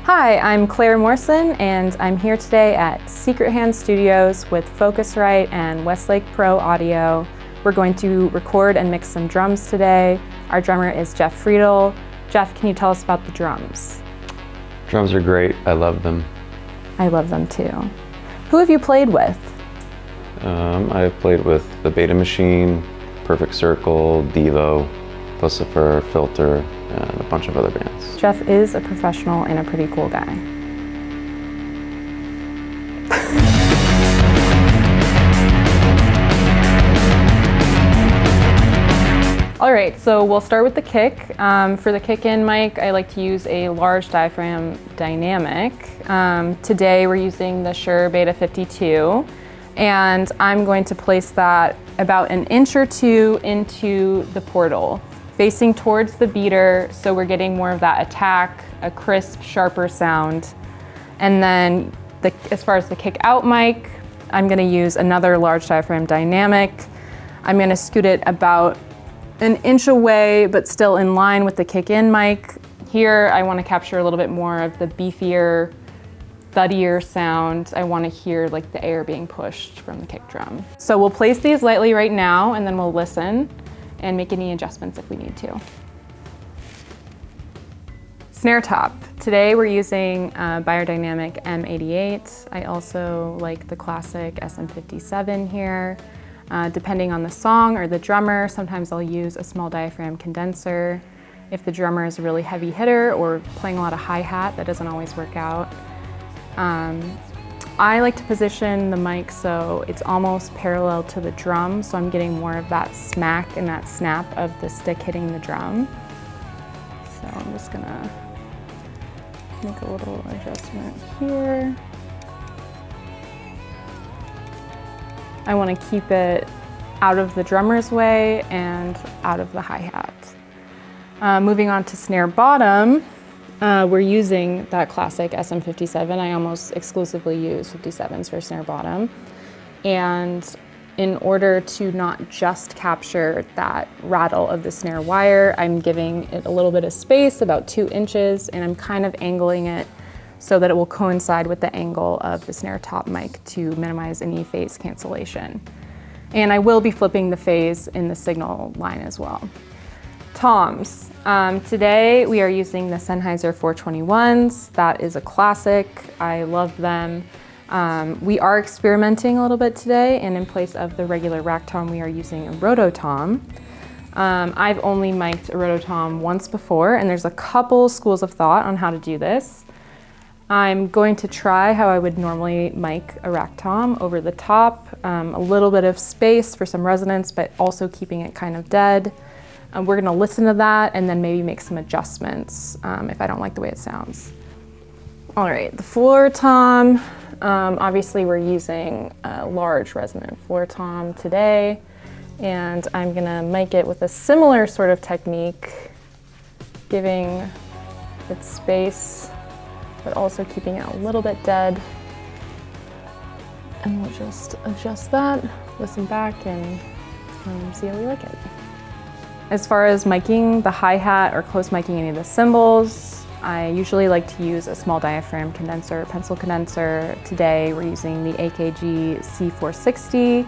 Hi, I'm Claire Morison, and I'm here today at Secret Hand Studios with Focusrite and Westlake Pro Audio. We're going to record and mix some drums today. Our drummer is Jeff Friedl. Jeff, can you tell us about the drums? Drums are great. I love them. I love them too. Who have you played with? I've played with the Beta Machine, Perfect Circle, Devo, Pussifer, Filter, and a bunch of other bands. Jeff is a professional and a pretty cool guy. All right, so we'll start with the kick. For the kick-in mic, I like to use a large diaphragm dynamic. Today we're using the Shure Beta52, and I'm going to place that about an inch or two into the portal, facing towards the beater, so we're getting more of that attack, a crisp, sharper sound. And then as far as the kick out mic, I'm gonna use another large diaphragm dynamic. I'm gonna scoot it about an inch away, but still in line with the kick in mic. Here, I wanna capture a little bit more of the beefier, thuddier sound. I wanna hear like the air being pushed from the kick drum. So we'll place these lightly right now, and then we'll listen and make any adjustments if we need to. Snare top. Today we're using Beyer Dynamic M88. I also like the classic SM57 here. Depending on the song or the drummer, sometimes I'll use a small diaphragm condenser. If the drummer is a really heavy hitter or playing a lot of hi-hat, that doesn't always work out. I like to position the mic so it's almost parallel to the drum, so I'm getting more of that smack and that snap of the stick hitting the drum. So I'm just gonna make a little adjustment here. I want to keep it out of the drummer's way and out of the hi-hat. Moving on to snare bottom, we're using that classic SM57. I almost exclusively use 57s for snare bottom. And in order to not just capture that rattle of the snare wire, I'm giving it a little bit of space, about 2 inches, and I'm kind of angling it so that it will coincide with the angle of the snare top mic to minimize any phase cancellation. And I will be flipping the phase in the signal line as well. Toms. Today we are using the Sennheiser 421s. That is a classic. I love them. We are experimenting a little bit today, and in place of the regular rack tom, we are using a rototom. I've only mic'd a rototom once before, and there's a couple schools of thought on how to do this. I'm going to try how I would normally mic a rack tom, over the top, a little bit of space for some resonance, but also keeping it kind of dead. We're gonna listen to that and then maybe make some adjustments if I don't like the way it sounds. All right, the floor tom. Obviously we're using a large resonant floor tom today, and I'm gonna mic it with a similar sort of technique, giving it space, but also keeping it a little bit dead. And we'll just adjust that, listen back, and see how we like it. As far as miking the hi-hat or close miking any of the cymbals, I usually like to use a small diaphragm condenser, pencil condenser. Today we're using the AKG C460.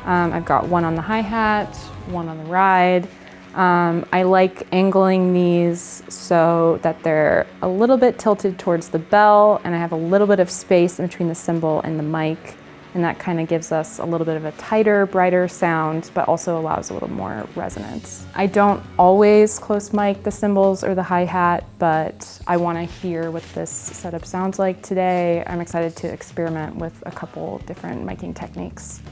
I've got one on the hi-hat, one on the ride. I like angling these so that they're a little bit tilted towards the bell, and I have a little bit of space in between the cymbal and the mic, and that kind of gives us a little bit of a tighter, brighter sound, but also allows a little more resonance. I don't always close mic the cymbals or the hi-hat, but I want to hear what this setup sounds like today. I'm excited to experiment with a couple different miking techniques.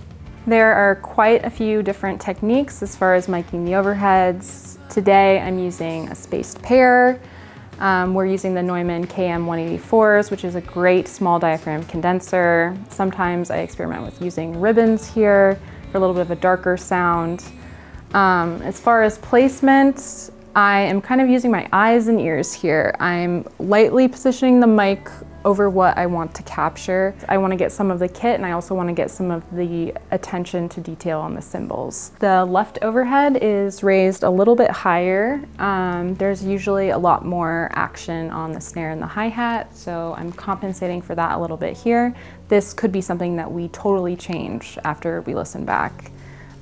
There are quite a few different techniques as far as miking the overheads. Today I'm using a spaced pair. We're using the Neumann KM184s, which is a great small diaphragm condenser. Sometimes I experiment with using ribbons here for a little bit of a darker sound. As far as placement, I am kind of using my eyes and ears here. I'm lightly positioning the mic over what I want to capture. I want to get some of the kit, and I also want to get some of the attention to detail on the cymbals. The left overhead is raised a little bit higher. There's usually a lot more action on the snare and the hi-hat, so I'm compensating for that a little bit here. This could be something that we totally change after we listen back.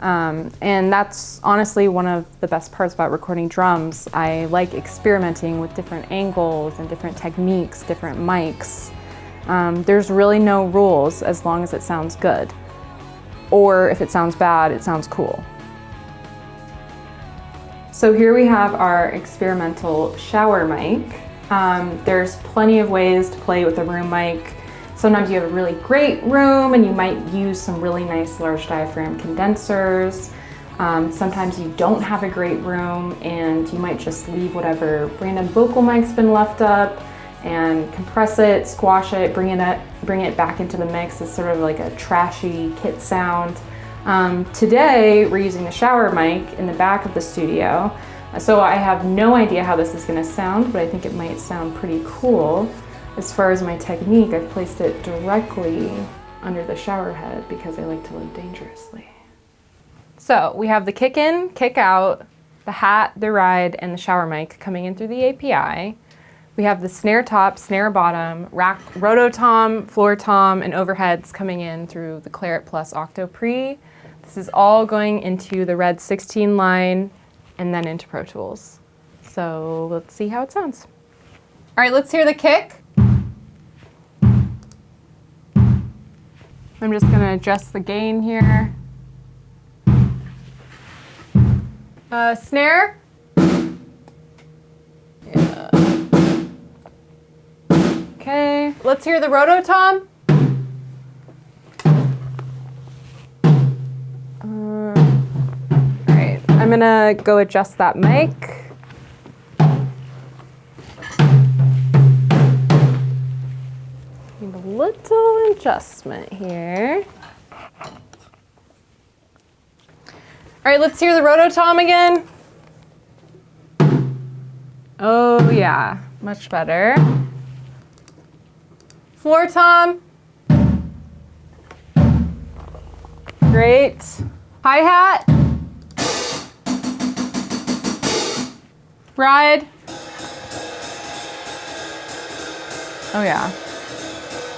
And that's honestly one of the best parts about recording drums. I like experimenting with different angles and different techniques, different mics. There's really no rules as long as it sounds good. Or if it sounds bad, it sounds cool. So here we have our experimental shower mic. There's plenty of ways to play with a room mic. Sometimes you have a really great room and you might use some really nice large diaphragm condensers. Sometimes you don't have a great room and you might just leave whatever random vocal mic's been left up and compress it, squash it, bring it back into the mix as sort of like a trashy kit sound. Today we're using the shower mic in the back of the studio. So I have no idea how this is going to sound, but I think it might sound pretty cool. As far as my technique, I've placed it directly under the shower head because I like to live dangerously. So we have the kick in, kick out, the hat, the ride, and the shower mic coming in through the API. We have the snare top, snare bottom, rack, rototom, floor tom, and overheads coming in through the Claret Plus Octo Pre. This is all going into the Red 16 line and then into Pro Tools. So let's see how it sounds. All right, let's hear the kick. I'm just gonna adjust the gain here. Snare. Yeah. Okay, let's hear the rototom. All right, I'm gonna go adjust that mic. Little adjustment here. All right, let's hear the rototom again. Oh yeah, much better. Floor tom. Great. Hi-hat. Ride. Oh yeah.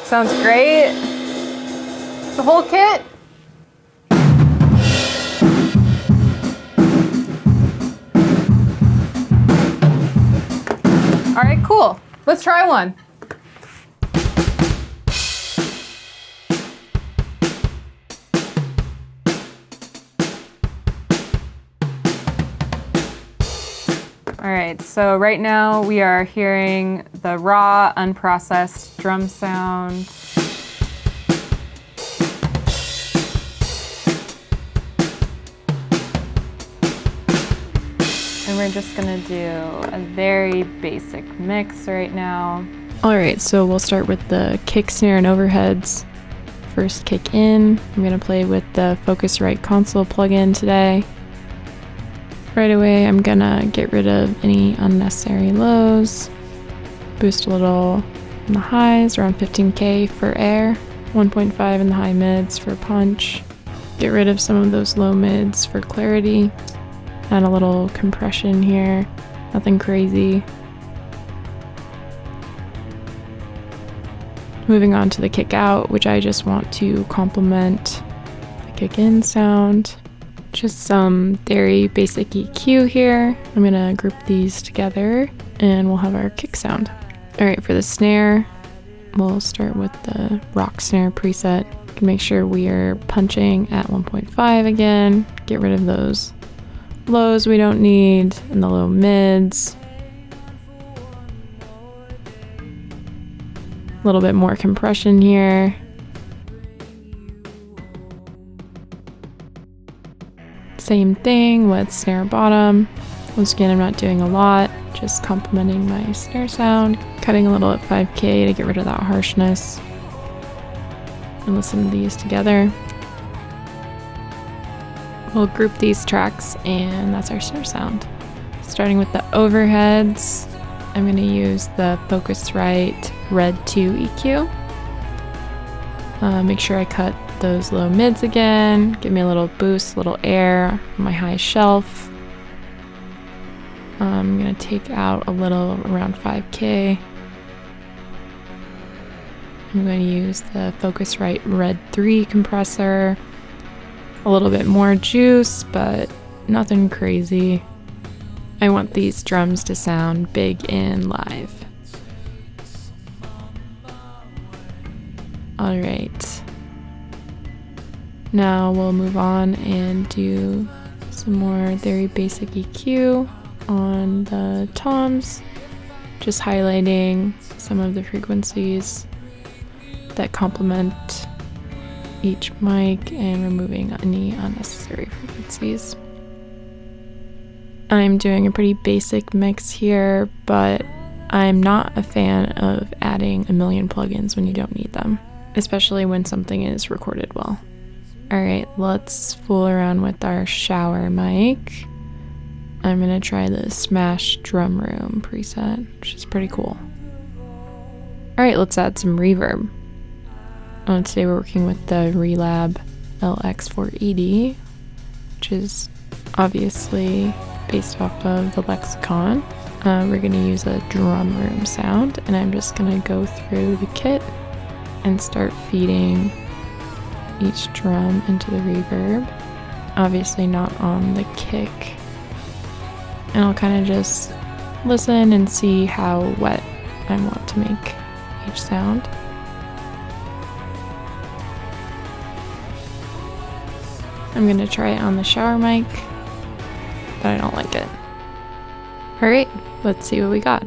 Sounds great. The whole kit. All right, cool. Let's try one. All right, so right now we are hearing the raw, unprocessed drum sound. And we're just gonna do a very basic mix right now. All right, so we'll start with the kick, snare, and overheads. First kick in, I'm gonna play with the Focusrite console plugin today. Right away, I'm gonna get rid of any unnecessary lows, boost a little in the highs, around 15K for air, 1.5 in the high mids for punch, get rid of some of those low mids for clarity, add a little compression here, nothing crazy. Moving on to the kick out, which I just want to complement the kick in sound. Just some very basic EQ here. I'm gonna group these together and we'll have our kick sound. All right, for the snare, we'll start with the rock snare preset. Make sure we are punching at 1.5 again. Get rid of those lows we don't need and the low mids. A little bit more compression here. Same thing with snare bottom. Once again, I'm not doing a lot, just complementing my snare sound, cutting a little at 5K to get rid of that harshness. And listen to these together. We'll group these tracks and that's our snare sound. Starting with the overheads, I'm going to use the Focusrite Red 2 EQ. Make sure I cut those low mids again, give me a little boost, a little air on my high shelf. I'm going to take out a little around 5K. I'm going to use the Focusrite Red 3 compressor. A little bit more juice, but nothing crazy. I want these drums to sound big and live. All right. Now we'll move on and do some more very basic EQ on the toms, just highlighting some of the frequencies that complement each mic and removing any unnecessary frequencies. I'm doing a pretty basic mix here, but I'm not a fan of adding a million plugins when you don't need them, especially when something is recorded well. All right, let's fool around with our shower mic. I'm gonna try the Smash Drum Room preset, which is pretty cool. All right, let's add some reverb. Today we're working with the Relab LX480, which is obviously based off of the Lexicon. We're gonna use a drum room sound, and I'm just gonna go through the kit and start feeding each drum into the reverb. Obviously not on the kick. And I'll kind of just listen and see how wet I want to make each sound. I'm going to try it on the shower mic, but I don't like it. All right, let's see what we got.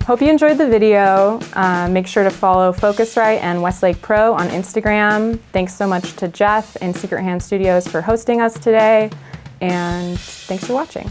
Hope you enjoyed the video. Make sure to follow Focusrite and Westlake Pro on Instagram. Thanks so much to Jeff and Secret Hand Studios for hosting us today, and thanks for watching.